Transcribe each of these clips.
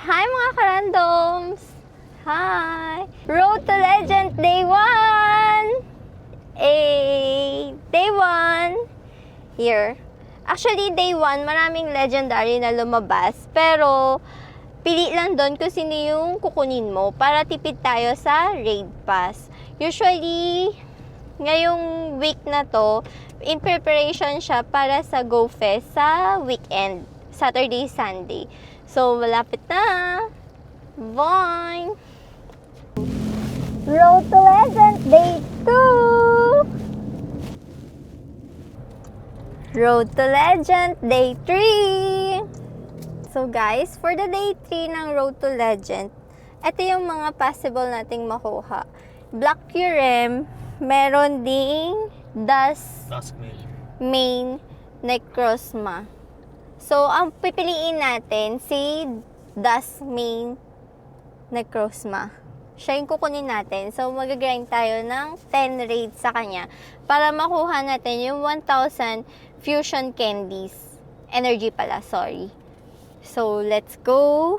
Hi mga karandoms! Hi! Road to Legend Day 1! Day 1! Here. Actually, Day 1, maraming legendary na lumabas. Pero, pili lang doon kung sino yung kukunin mo para tipid tayo sa raid pass. Usually, ngayong week na to, in preparation siya para sa Go Fest sa weekend. Saturday, Sunday. So, malapit na. Bye! Road to Legend Day 2! Road to Legend Day 3! So guys, for the Day 3 ng Road to Legend, ito yung mga possible nating makuha. Black Urem, meron ding Dusk Main Necrozma. So, ang pipiliin natin, si Dusk Main Necrozma. Siya yung kukunin natin. So, mag-grind tayo ng 10 raids sa kanya para makuha natin yung 1,000 fusion candies. Energy pala, sorry. So, let's go.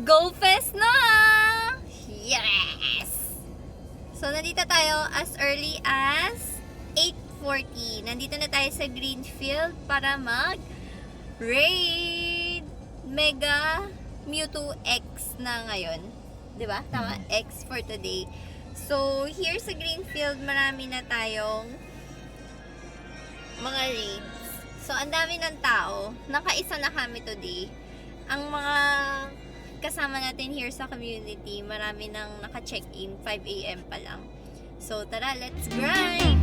Go Fest na! Yes! So, nandito tayo as early as 8:40. Nandito na tayo sa Greenfield para mag-raid Mega Mewtwo X na ngayon. Diba? Tama? X for today. So, here sa Greenfield, marami na tayong mga raids. So, ang dami ng tao. Nakaisa na kami today. Ang mga kasama natin here sa community, marami nang naka-check-in, 5 AM pa lang. So, tara, let's grind!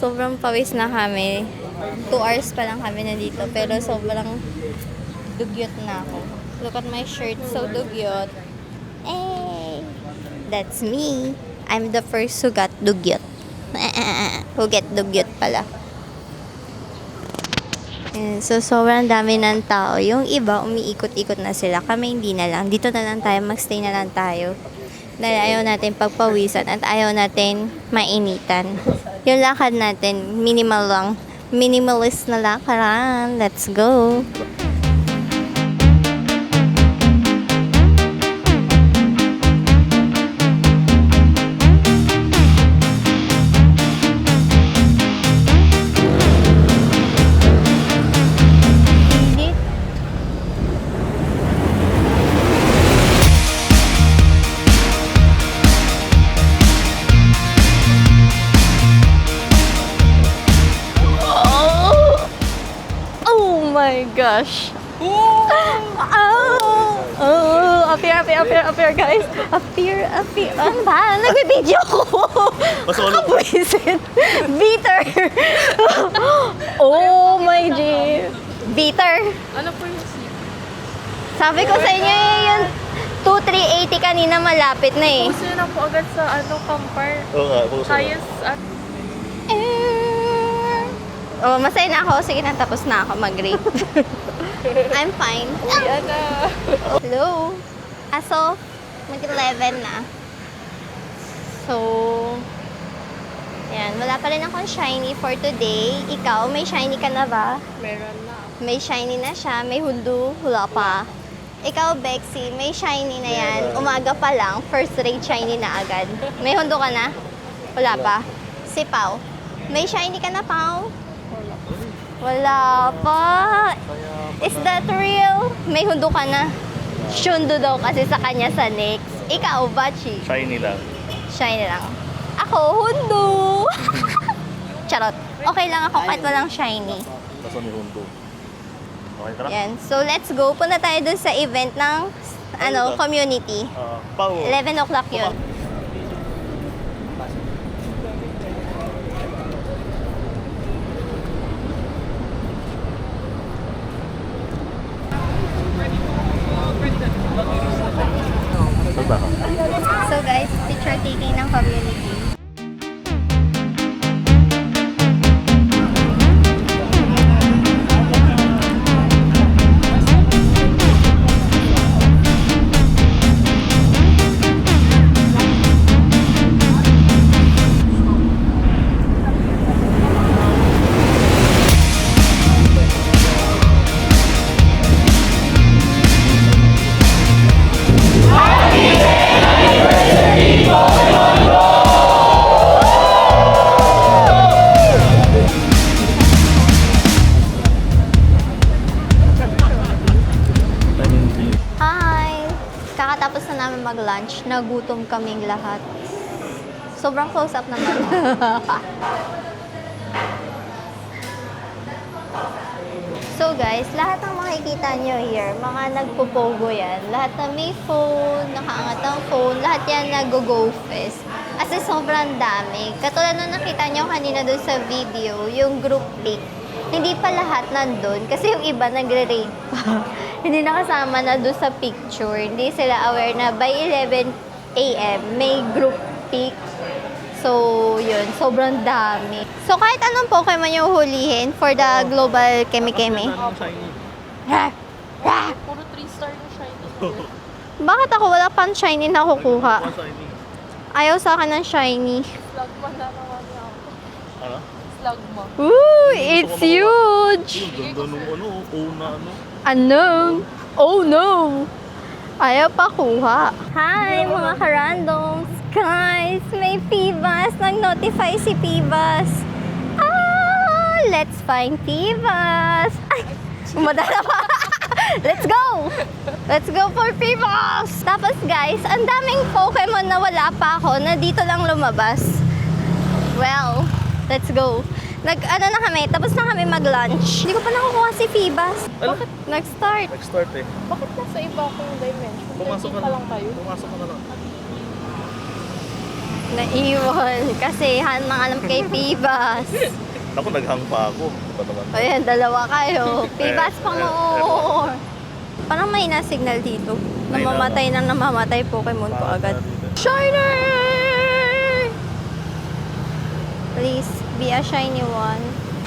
Sobrang pawis na kami. 2 hours pa lang kami nandito. Pero sobrang dugyot na ako. Look at my shirt. So dugyot. Hey! That's me. I'm the first who got dugyot. Who get dugyot pala. And so sobrang dami ng tao. Yung iba, umiikot-ikot na sila. Kami hindi na lang. Dito na lang tayo. Magstay na lang tayo. Dahil ayaw natin pagpawisan at ayaw natin mainitan. Yung lakad natin, minimal lang. Minimalist na lakaran. Let's go! Gosh. Oh! Oh! Appear, guys. Appear. Ano ba? Nag-video ko. Kapwisit. Beater. Oh my G. Beater. Ano po yung seat? Sabi ko sa inyo yung 2,380 kanina malapit na eh. Puso na po agad sa compare. Oo nga, puso na. Highest at... Oh, masaya na ako. Sige na, tapos na ako mag-rate. I'm fine. Yan na. Hello. Aso, mag-11 na. So, yan. Wala pa rin akong shiny for today. Ikaw, may shiny ka na ba? Meron na. May shiny na siya. May hundo. Wala pa. Ikaw, Bexy, may shiny na yan. Umaga pa lang. First rate shiny na agad. May hundo ka na? Wala pa. Si Pao. May shiny ka na, Pao? Wala pa. Is that real? May hundo ka na. Shundo daw kasi sa kanya sa next. Ikaw, Bachi? Shiny lang. Shiny lang. Ako, hundo. Charot. Okay lang ako kahit walang shiny. Nasa may hundo. Okay, tara. Yan. So, let's go. Punta tayo dun sa event ng community. Pao. 11 o'clock yun. partaking ng community. Hi! Kakatapos na namin mag-lunch, nagutom kaming lahat. Sobrang close up naman. So guys, lahat ng makikita nyo here, mga nagpo-pogo yan. Lahat na may phone, nakaangat ang phone, lahat yan nag-go fest. Kasi sobrang dami. Katulad nung nakita nyo kanina doon sa video, yung group pic. Hindi pa lahat nandun kasi yung iba nagre-rate pa. Hindi nakasama na doon sa picture. Hindi sila aware na by 11 a.m. may group pic. So, yun. Sobrang dami. So, kahit anong Pokemon yung hulihin for the global Kemi-Kemi. Puro 3-star yung shiny. Bakit ako wala pang shiny na kukuha? Ayaw sa akin ng shiny. Slugma na naman ako. Ano? Slugma. Ooh, it's huge! Yung ganda nung ano, na ano. Ano? Oh no! Ayaw pa kuha. Hi, mga ka-randoms! Guys, may Pivas! Nag-notify si Pivas! Ah! Let's find Pivas! Ay! Umadala pa! Let's go! Let's go for Pivas! Tapos guys, ang daming Pokemon na wala pa ako na dito lang lumabas. Well, let's go. Ano na kami, tapos na kami mag-lunch. Hindi ko pa nakukuha si Phoebus. Bakit? Nag-start. Nag-start eh. Bakit nasa iba akong dimension? Pumasok 13 ka pa lang kayo? Pumasok ka na lang. Naiwan. Kasi mga alam kay Phoebus. Ako, naghang pa ako. Iba naman. Ayan, dalawa kayo. Phoebus pa more. Parang may na-signal dito. Namamatay na namamatay Pokemon ko agad. Shiner! Please, be a shiny one.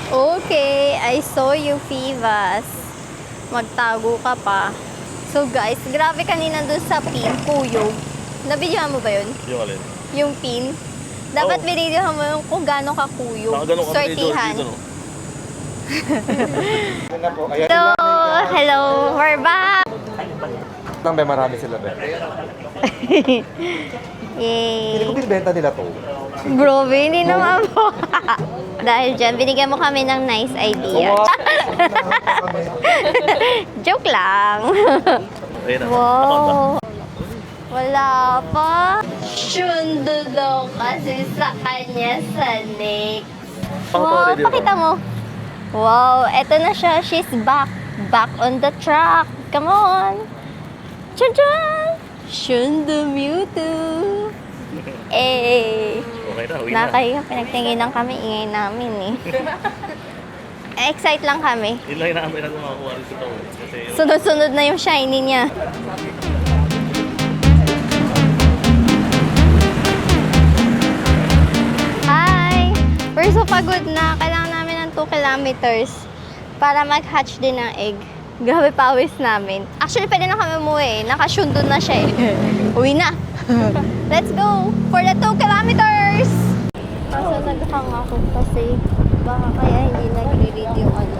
Okay, I saw you, Phoebus. Magtago ka pa. So guys, grabe kanina dun sa pin, kuyog. Nabidyohan mo ba yun? Yung alin? Yung pin? Dapat Oo. binidyohan mo yung kung gaano ka kuyog. Nakagano kami ni Sortihan. George dito, no? So, hello, we're back! Lang ba marami sila ba? Hindi Yay! ko binibenta nila to. Bro, hindi naman po. Dahil dyan, binigyan mo kami ng nice idea. Joke lang. Ayun na. Wow. Wala pa. Sundo daw kasi sa kanya sa next. Wow, pakita mo. Wow, eto na siya. She's back. Back on the track. Come on. Tcha-tcha! Sundo Mewtwo. Eh. Okay na, uwi na. Nakaya, pinagtinginan kami, ingay namin eh. Excite lang kami. Yun lang yung namin na makakuha rin sa taon. Kasi Sunod-sunod na yung shiny niya. Hi! We're so pagod na. Kailangan namin ng 2 kilometers para mag-hatch din ng egg. Grabe pawis namin. Actually, pwede na kami umuwi. Nakasundo na siya eh. Uwi na! Let's go for the 2 kilometers! Kaso naghang ako kasi baka kaya hindi nagre-read yung ano.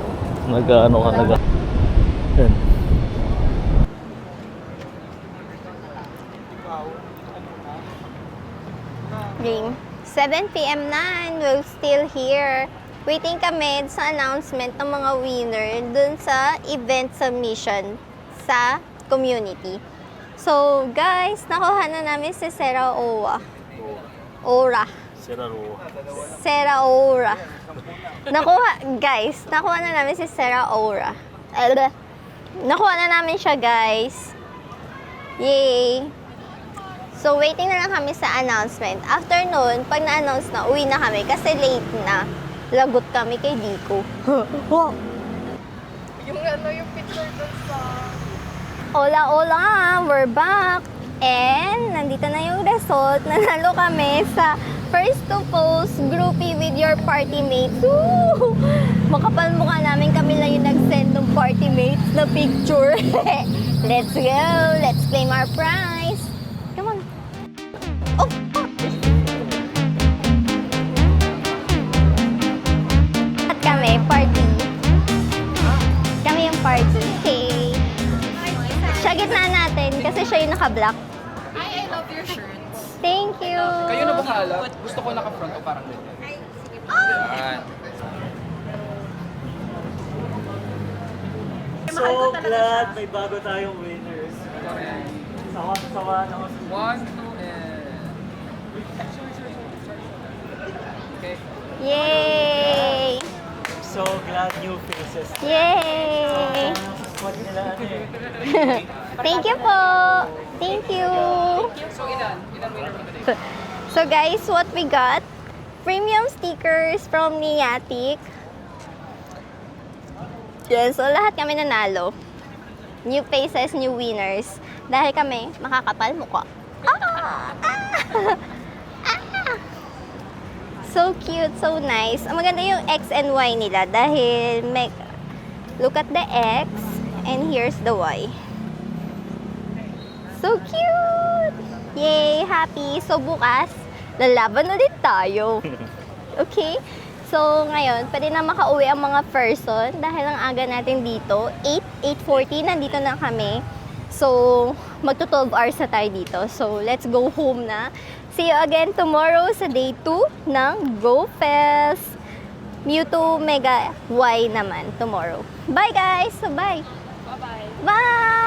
nag-ano ka, Yan. Game. 7 p.m. na and we're still here. Waiting kami sa announcement ng mga winner dun sa event submission sa community. So, guys, nakuha na namin si Sarah Owa. Ora. Sarah Ora. Nakuha na namin si Sarah Ora. Nakuha na namin siya, guys. Yay! So, waiting na lang kami sa announcement. After nun, pag na-announce na, uwi na kami kasi late na. Lagot kami kay Dico. Yung ano, yung picture dun sa... Hola, hola! We're back! And nandito na yung result. Nanalo kami sa first to post groupie with your party mates. Woo! Makapal mukha namin, kami lang yung nag-send ng party mates na picture. Let's go! Let's claim our prize! Come on! Oh! At kami, party. Kami yung party. Okay. Siya gitna natin kasi siya yung naka-black. I love your shirts. Thank you! Kayo na bahala. Gusto ko naka-front o parang ganyan. Yan. So glad may bago tayong winners. Sawa na ako. 1, 2, and... Okay. Yay! So glad new faces. Yay! Squad nila ano eh. Thank you po! Thank you! So ilan? Ilan winner mo today? So guys, what we got? Premium stickers from Niatic. Yes, so lahat kami nanalo. New faces, new winners. Dahil kami makakapal mukha. Ah! Ah! Ah! So cute, so nice. Ang maganda yung X and Y nila dahil look at the X and here's the Y. So cute! Yay! Happy! So bukas, lalaban ulit tayo. Okay? So ngayon, pwede na makauwi ang mga person dahil ang aga natin dito. 8:40, nandito na kami. So, magto 12 hours na tayo dito. So, let's go home na. See you again tomorrow sa day 2 ng Go Fest. Mewtwo Mega Y naman tomorrow. Bye guys! So, bye! Bye-bye. Bye!